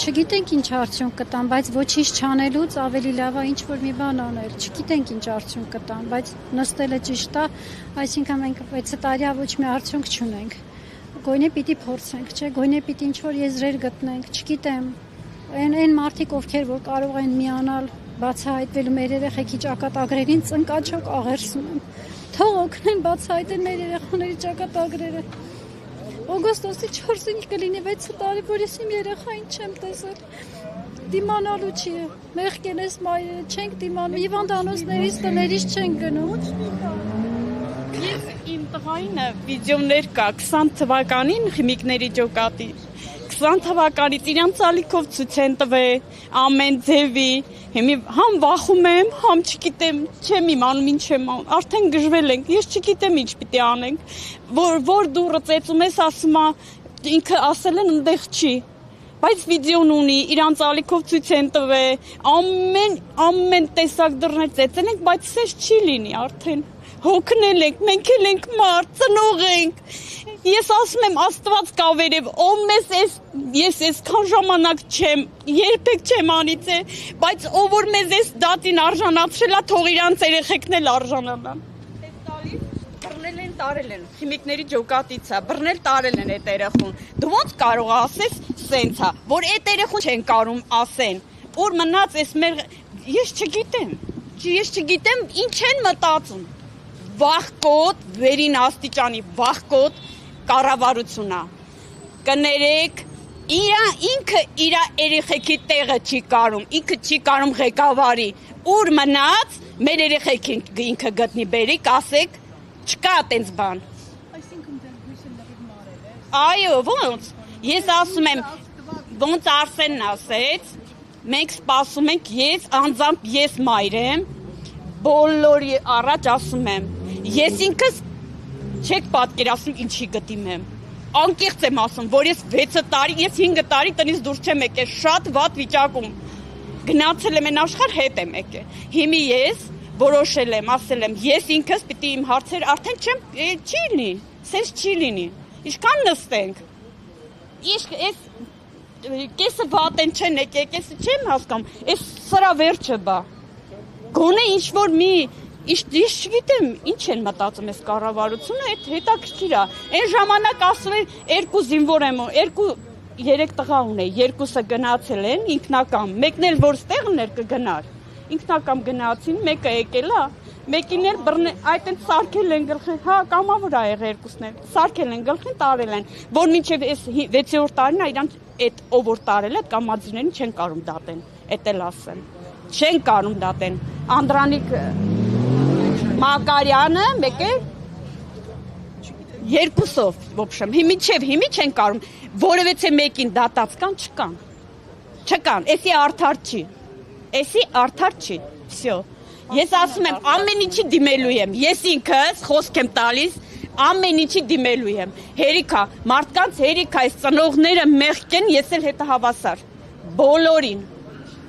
չգիտենք ինչ արդյունք կտան, բայց ոչինչ չանելուց ավելի լավ է ինչ որ մի բան անել։ Չգիտենք ինչ արդյունք կտան, բայց նստելը ճիշտ է, այսինքն մենք 6 տարիա ոչ մի արդյունք չունենք։ Գոնե պիտի փորձենք, չէ՞, գոնե պիտի ինչ որ եզրեր գտնենք, չգիտեմ։ Այն մարդիկ, ովքեր որ կարող են միանալ, բացահայտվելու մեր երեխեքի ճակատագրերին ծնկաչոք աղերսում են։ Թող օգնեն բացահայտել մեր երեխաների ճակատագրերը։ Օգոստոսի 4-ին կլինի 6 տարի, որ ես իմ երեխային չեմ տեսել։ Դիմանալու չի։ Մեղքել ես մայրերը, չենք դիմանում, հիվանդանոցներից տներից չենք գնում։ Ես իմ տղային վիդեոներ կա 20 թվականին խմիքների ջոկատի 20 թվականից իրանց ալիքով ցույց են տվել ամեն ձևի հիմի համ վախում եմ համ չգիտեմ չեմ իմանում ինչ եմ անում արդեն գժվել ենք ես չգիտեմ ինչ պիտի անենք որ դուրը ծեծում ես ասում է ինքը ասել են այնտեղ չի բայց վիդեոն ունի իրանց ալիքով ցույց են տվել ամեն տեսակ դռներ ծեծել ենք բայց սես չի լինի արդեն հոգնել ենք, մենք էլ ենք մարդ, ծնող ենք, ես ասում եմ աստված կա վերև, ով մեզ ես այսքան ժամանակ չեմ, երբեք չեմ անից է, բայց ով որ մեզ այս դատին արժանացրել է, թող իրանց երեխեքն էլ արժանանան։ Բռնել են, տարել են, խիմիկների ջոկատից է, բռնել տարել են այդ երեխուն, դու ոնց կարող ասես սենց է, որ այդ երեխուն չեն կարում ասեն, որ մնաց այս մեր, ես չգիտեմ, ինչ են մտածում։ Վախկոտ, վերին աստիճանի վախկոտ կառավարությունն է։ Կներեք, ինքը իր երեխեքի տեղը չի կարում, ինքը չի կարում ղեկավարի, ուր մնաց, մեր երեխեքին ինքը գտնի բերիկ, ասեք, չկա այդպես բան։ Այսինքն դեռ հույսը լրիվ մարել է։ Այո, ոնց։ Ես ասում եմ, ոնց Արսենն ասեց, մենք սպասում ենք, ես մայր եմ, բոլորի առաջ ասում եմ, ես ինքս չեք պատկերացնում ինչի գտիմեմ, անկեղծ եմ ասում, որ ես 6 տարի, ես 5 տարի տնից դուրս չեմ եկել, շատ վատ վիճակում, գնացել եմ են աշխարհ հետ եմ եկել, հիմի ես որոշել եմ, ասել եմ, ես ինքս պիտի իմ հարցեր արդեն չի լինի, սենց չի լինի, ինչքան նստենք, կեսը վատ են չեն եկել, կեսը չեմ հասկանում, ես սրա վերջը բա, գոնե ինչ-որ ես չգիտեմ, ինչ են մտածում ես կառավարությունը, այդ հետաքրքիր է, այն ժամանակ ասում են 2 զինվոր եմ, 3 տղա ունեի, 2-ը գնացել են ինքնակամ, մեկն էլ որ ստեղն էր կգնար, ինքնակամ գնացին, մեկը եկել է, մեկին էլ այդ են սարքել են գլխին, հա կամավոր ա եղել 2-ն էլ, սարքել են գլխին, տարել են, որ մինչև 6-րդ տարին իրանք այդ ով որ տարել է, կամաձիներին չեն կարում դատեն, այդ էլ ասեմ, չեն կարում դատեն, Անդրանիկ Մակարյանը մեկ է 2-ով ոբշեմ հիմի չեն կարում որևէ մեկին դատած չկան էսի արդար չի վсё ես ասում եմ ամեն ինչի դիմելու եմ ես ինքս խոսք եմ տալիս ամեն ինչի դիմելու եմ հերիքա մարդկանց հերիքա այս ծնողները մեղք են ես էլ հետահավասար բոլորին